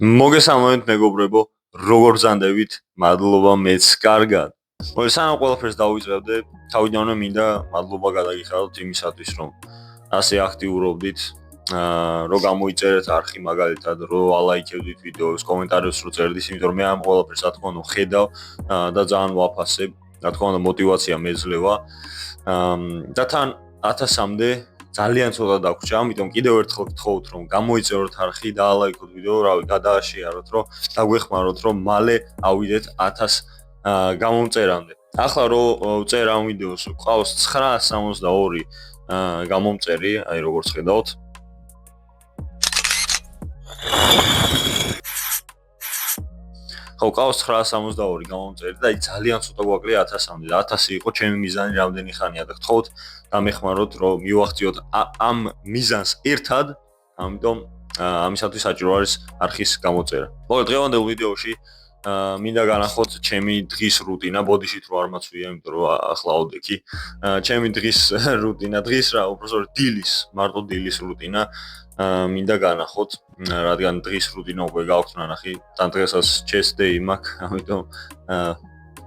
მოგესალმებით მეგობრებო, როგორ ბრძანდებით? მადლობა მეც კარგად. სანამ ყველაფერს დავიწყებდე, თავიდანვე მინდა მადლობა გადაგიხადოთ იმისათვის, რომ ასე აქტიურობდით, რომ გამოიწერეთ არხი მაგალითად, რომ ალაიქებდით ვიდეოს, კომენტარებს რო წერდით, იმიტომ რომ მე ამ ყველაფერს რა თქმა უნდა ხედავ და ძალიან ვაფასებ, რა თქმა უნდა мотиваცია მეძლევა. და თან 1000-მდე ძალიან ცოტა დაგვრჩა, ამიტომ კიდევ ერთხელ გთხოვთ, რომ გამოიწეროთ არხი და ალაიქოთ ვიდეო, რავი, გადააშიაროთ, რომ დაგვეხმაროთ, რომ მალე ავიდეთ 1000 გამომწერამდე. ახლა რო ვწერ ამ ვიდეოს, გვყავს 962 გამომწერი, აი როგორც ხედავთ. ხო, ყავს 962 გამომწერი და აი ძალიან ცოტა გვაკლია 1000-მდე და 1000 იყო ჩემი მიზანი რამდენი ხანია და გთხოვთ დამეხმაროთ რომ მივახციოთ ამ მიზანს ერთად, ამიტომ ამისათვის საჭირო არის არხის გამოწერა. მოგეთ დღევანდელ ვიდეოში მინდა განახოთ ჩემი დღის რუტინა, ბოდიშით რო არ მაცვია, იმიტომ რომ ახლა ავდექი. ჩემი დღის რუტინა, დღის რა, უბრალოდ დილის, მარტო დილის რუტინა მინდა განახოთ, რადგან დღის რუტინა უკვე გაქვთ ნანახი, თან დღესაც chest day მაქვს, ამიტომ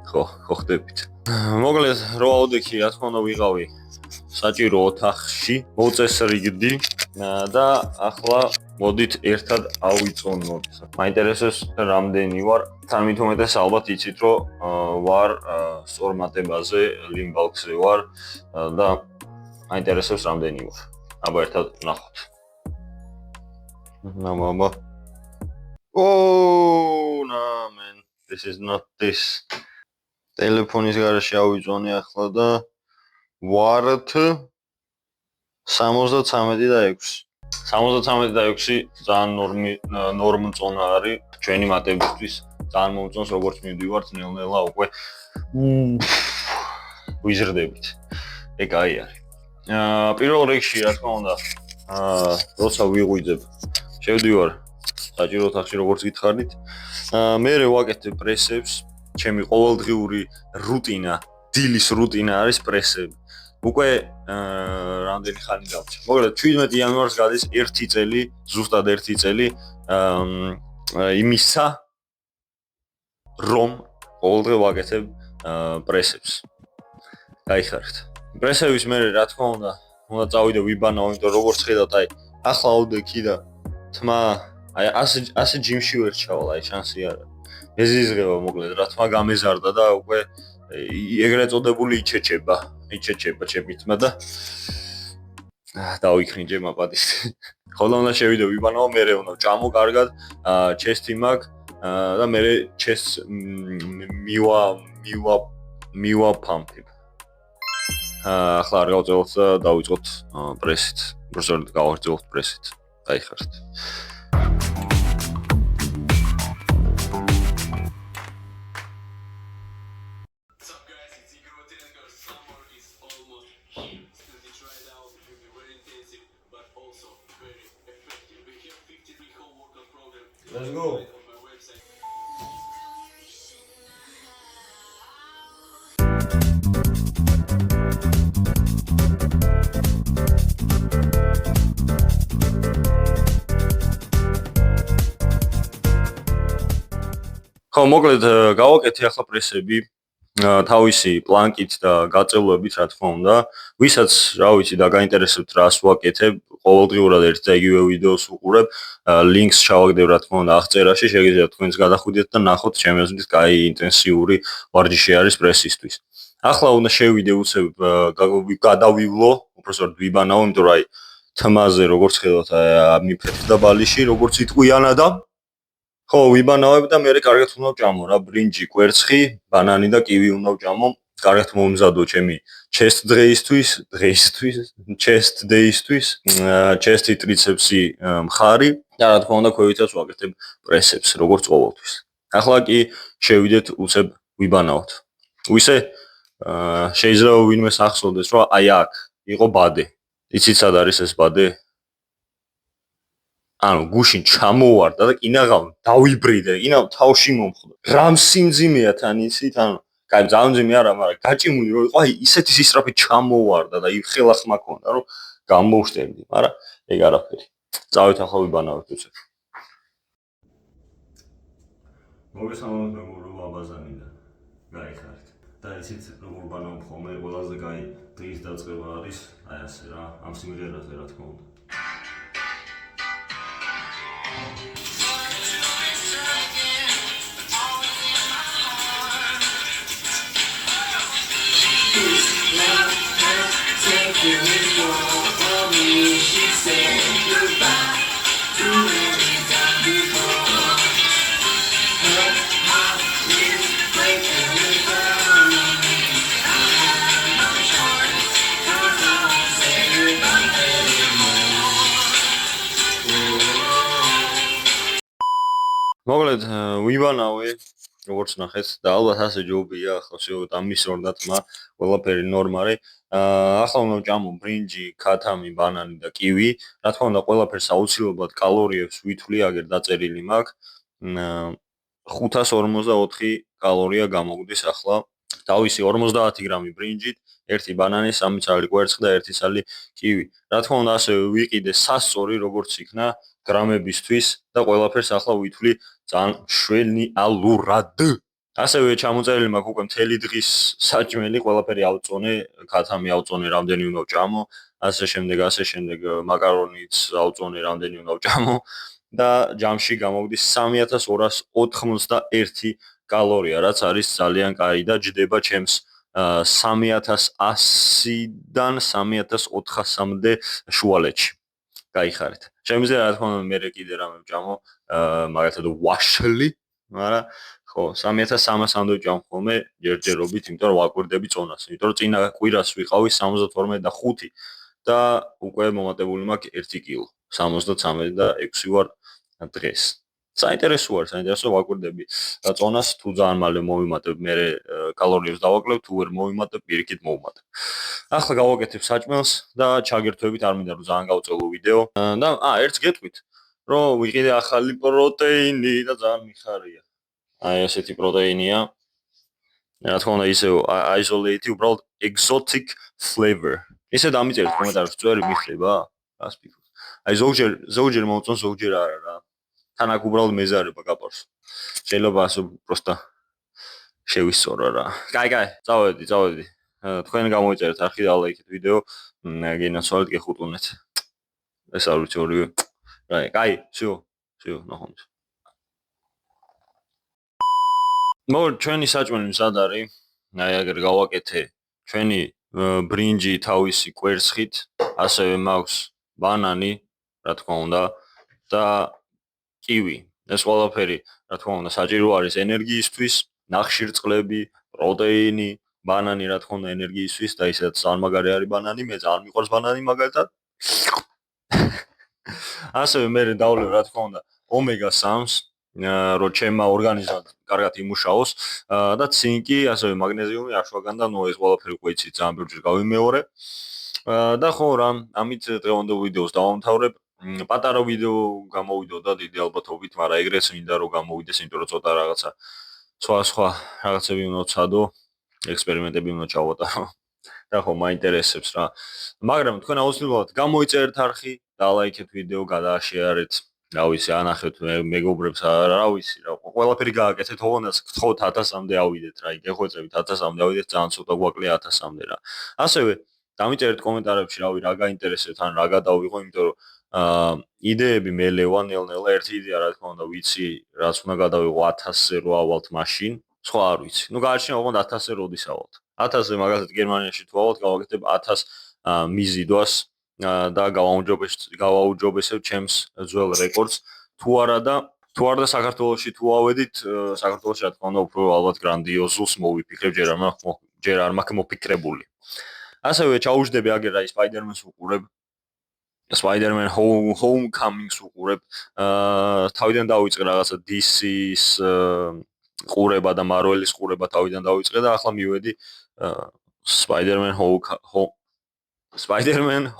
ხო ხდებით. მოკლედ რო ავდექი, რა თქმა უნდა ვიყავი საჭირო ოთახში, მოწესრიგდი და ახლა მოდით ერთად ავიწონოთ. მაინტერესებს რამდენი ვარ, თან მით უმეტეს ალბათ იცით რომ ვარ სწორ მატებაზე, ლიმბალკზე ვარ და მაინტერესებს რამდენი ვარ. აბა ერთად ვნახოთ. Mama. Oh, no, man. This is not this. Telefonis garaში ავიწონე ახლა და ვართ 73 და 6. 73 და 6 ძალიან ნორმწონა არის ჩვენი მატებისთვის. ძალიან მომწონს როგორც მივდივართ ნელ-ნელა უკვე ვიზრდებით. ეგ აი არის. პირველ რიგში რა თქმა უნდა როცა ვიღვიძებ შევდივარ საჭირო ოთახში როგორც გითხარით. მერე ვაკეთებ პრესებს. ჩემი ყოველდღიური რუტინა, დილის რუტინა არის პრესები. უკვე რამდენი ხანი დავჭი. მოკლედ 17 იანვარს გადის 1 წელი, ზუსტად 1 წელი იმისა, რომ ყოველდღე ვაკეთებ პრესებს. გაიხარეთ. პრესების მერე რა თქმა უნდა წავიდე ვიბანაო, იმიტომ როგორც ხედავთ, აი ახლა ავდექი და თმა აი ასე ჯიმში ვერ ჩავალ, აი შანსი არა. მეზიზღება მოკლედ რა თქმა გამეზარდა და უკვე ეგრეთ წოდებული იჩეჩება ჩემი თმა და დავიქრინჯე მაპადის. ხოლო უნდა შევიდე ვიბანაო, მერე უნდა ჭამო კარგად, ჩესტი მაქვს და მერე ჩესტს მივა პამპებ. ახლა არ გავწევთ და დავიწყოთ პრესით. უბრალოდ გავაგრძელოთ პრესით. გაიხარეთ. Let's go. ხო, მოკლედ გავაკეთე ახლა პრესები თავისი პლანკით და გაწევლებით, რა თქმა უნდა. ვისაც, რა ვიცი, დაგაინტერესებთ რას ვაკეთებ, ყოველდღიურად ერთ და იგივე ვიდეოს ვუყურებ, ლინკს ჩავაგდებ, რა თქმა უნდა, აღწერაში, შეგიძლიათ თქვენც გადახვიდეთ და ნახოთ, ჩემი აზრით, კაი ინტენსიური ვარჯიში არის პრესისთვის. ახლა უნდა შევიდე უცებ გადავივლო, უბრალოდ ვიბანაო, იმიტომ რომ აი თმაზე როგორც ხედავთ, მიფეთქდა ბალიში, როგორც იტყვიანა და ხო, ვიბანავებ და მერე კარგად უნდა ვჭამო რა, ბრინჯი, კვერცხი, ბანანი და კივი უნდა ვჭამო. კარგად მომზადო ჩემი chest დღეისთვის, chest day-ისთვის, chest-ი, ტრიცეპსი, მხარი და რა თქმა უნდა ქვევითაც ვაკეთებ პრესებს, როგორც ყოველთვის. ახლა კი შევიდეთ უცებ ვიბანავთ. ვისე შეიძლება ვინმეს ახსოვდეს, რომ აი აქ იყო ბადე. იცით სად არის ეს ბადე? ანუ გუშინ ჩამოვარდა და კინაღამ დავიბრიდე, კინაღამ თავში მომხდა. რამ სიმძიმეა თან იცით, ანუ კაი ძალიან მძიმე არა, მაგრამ გაჭიმული რომ იყო, აი ისეთი სისწრაფე ჩამოვარდა და იხელახმა ქონდა, რომ გამოვშტერდი, მაგრამ ეგ არაფერი. წავით ახლა ვიბანავთ უცებ. მოგესალმებით მეგობრებო აბაზანიდან. გაიხარით. და იცით როგორ ბანავ ხოლმე ყველაზე კაი დღის დაწყება არის აი ასე რა, ამ სიმღერაზე რა თქმა უნდა. მოკლედ ვიბანავე როგორც ნახეთ და ალბათ ასე ჯობია ახლა შევოთ ამის ორდათმა ყველაფერი ნორმალი ახლა უნდა ვჭამო ბრინჯი, ქათამი, ბანანი და კივი რა თქმა უნდა ყველაფერს აუცილებლად კალორიებს ვითვლი აგერ დაწერილი მაქვს 554 კალორია გამოგდის ახლა დავისი 50 გრამი ბრინჯით 1 ბანანი 3 ცალი კვერცხი და 1 ცალი კივი რა თქმა უნდა ასე ვიყიდე სასწორი როგორც იქნა გრამებისთვის და ყველაფერს ახლა ვითვლი ძალიან შვენიალურად. ასევე ჩამოწერილი მაქვს უკვე მთელი დღის საჭმელი, ყველაფერი ავწონე, ქათამი ავწონე, რამდენი უნდა ვჭამო, ასე შემდეგ მაკარონიც ავწონე, რამდენი უნდა ვჭამო და ჯამში გამოგდის 3281 კალორია, რაც არის ძალიან კაი და ჯდება ჩემს 3100-დან 3400-მდე შუალედში. გაიხარეთ. შემიძლია რა თქმა უნდა მე კიდე რამე ვჭამო, მაგალითად ვაშლი, მაგრამ ხო 3300-მდე ვჭამ ხოლმე ჯერჯერობით, იმიტომ რომ ვაკვირდები წონას, იმიტომ რომ წინა კვირას ვიყავი 72 და 5 და უკვე მომატებული მაქვს 1 კილო, 73 ვარ დღეს. საინტერესო ვაკვირდები წონას თუ ძალიან მალე მოვიმატებ, მე კალორიებს დავაკლებ, თუ ვერ მოვიმატებ, პირიქით მოვუმატებ. ახლა გავაკეთებ საჭმელს და ჩაგერთვებით, არ მინდა რომ ძალიან გავწელო ვიდეო და ერთს გეტყვით, რომ ვიყიდე ახალი პროტეინი და ძალიან მიხარია. აი ესეთი პროტეინია. რა თქმა უნდა ისე isolated, უბრალოდ exotic flavor. ისე დამიწერეთ კომენტარებში, წვერი მიხდება? რას ფიქრობ? აი ზოგჯერ მომწონს, ზოგჯერ არა რა. თან აქ უბრალოდ მეზარება გაპარს. შეიძლება ასე პროსტა შევისწორო რა. კაი, წავედი. თქვენ გამოიწერეთ არხი და ლაიქეთ ვიდეო, გენაცვალეთ გეხუტუნეთ. ეს არ ვიცი ორივე. კაი, всё, ნახოთ. ჩვენი საჭმელი მზად არის. აი აგერ გავაკეთე ჩვენი ბრინჯი თავისი კვერცხით, ასევე მაქვს ბანანი, რა თქმა უნდა, და კივი. ეს ყველაფერი, რა თქმა უნდა, საჭირო არის ენერგიისთვის, ნახშირწყლები, პროტეინი, ბანანი, რა თქმა უნდა, ენერგიისთვის და ისედაც ძალიან მაგარი არის ბანანი, მე ძალიან მიყვარს ბანანი მაგალითად. ასევე მე დავვლევ, რა თქმა უნდა, ომეგა-3-ს, რომ ჩემმა ორგანიზმმა კარგად იმუშაოს და ცინკი, ასევე მაგნეზიუმი, აშვაგანი და ეს ყველაფერი უკვე იცით, ძალიან ბევრჯერ გავიმეორე. და ხო რა, ამით დღევანდელ ვიდეოს დავამთავრებ. პატარა ვიდეო გამოვიდოდა დიდი ალბათობით, მაგრამ ეგრეც მინდა რომ გამოვიდეს, იმიტომ რომ ცოტა რაღაცა სხვა რაღაცები უნდა ვცადო, ექსპერიმენტები უნდა ჩავატარო. და ხო, მაინტერესებს რა. მაგრამ თქვენ აუცილებლად გამოიწერეთ არხი, დალაიქეთ ვიდეო, გადააშეარეთ. რა ვიცი, ანახეთ მეგობრებს, რა ვიცი, რა ყველაფერი გააკეთეთ, ოღონდ გთხოვთ 1000-მდე ავიდეთ რა, გეხვეწებით 1000-მდე ავიდეთ, ძალიან ცოტა გვაკლია 1000-მდე რა. ასევე დამიწერეთ კომენტარებში, რავი, რა გაინტერესებთ, ან რა გადავიღო, იმიტომ რომ იდეები მელევა ნელ-ნელა, ერთი იდეა რა თქმა უნდა ვიცი, რაც უნდა გადავიღო 1000-ზე რო ავალთ მაშინ, სხვა არ ვიცი. ნუ გააჩნია ოღონდ 1000-ზე როდის ავალთ. 1000-ზე მაგალითად გერმანიაში თუ ავალთ, გავაკეთებ 1000 მიზიდვას და გავაუჯობესებ ჩემს ძველ რეკორდს. თუ არა და საქართველოში თუ ავედით, საქართველოში რა თქმა უნდა უფრო ალბათ გრანდიოზულს მოვიფიქრებ, ჯერ არ მაქვს მოფიქრებული. ასევე ჩაუждები აგერ აი Spider-Man-ს უყურებ. Spider-Man Homecoming-ს უყურებ. თავიდან დავიწყე რაღაცა DC-ს ყურება და Marvel-ის ყურება თავიდან დავიწყე და ახლა მივედი Spider-Man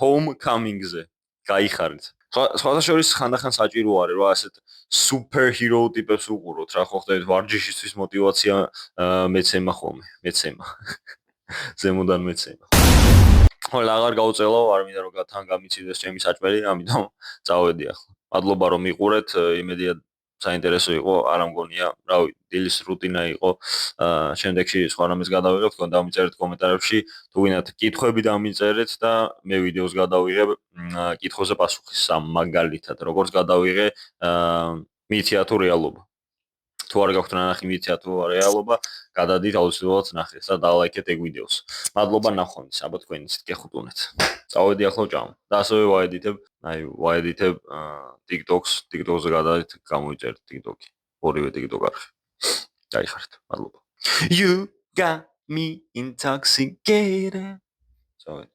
Homecoming-ზე. გაიხარით. სხვათა შორის ხანდახან საჭირო არის რა ასეთ superhero ტიპებს უყუროთ რა ხო ხდებით ვარჯიშისთვის мотиваცია მეცემა ხოლმე მეცემა ზემოდან მეცემა ხო აღარ გავწელო არ მინდა რომ თან გამიცივდეს ჩემი საჭმელი ამიტომ წავედი ახლა მადლობა რომ მიყურეთ იმედია საინტერესო იყო, არ ამგონია, რავი, დილის რუტინა იყო. შემდეგში სხვა რამეს გადავიღებ, თქვენ დამიწერეთ კომენტარებში, თუ გინდათ კითხვები დამიწერეთ და მე ვიდეოს გადავიღებ კითხვებზე პასუხის სამ მაგალითად, როგორც გადავიღე მითია თუ რეალობა. თუ არ გაქვთ ნანახი მითია თუ რეალობა, გადადით აუცილებლად ნახეთ და დალაიქეთ ეგ ვიდეოს. მადლობა ნახვამდის, აბა თქვენი ისეთ გეხუტუნეთ. წავედი ახლა ჭამ. და ასევე ვაედიტებ TikTok-ს, TikTok-ზე გადადით, გამოიწერეთ TikTok-ი. ორივე TikTok არხი. დაიხარეთ. მადლობა. You got me intoxicated. წავედი.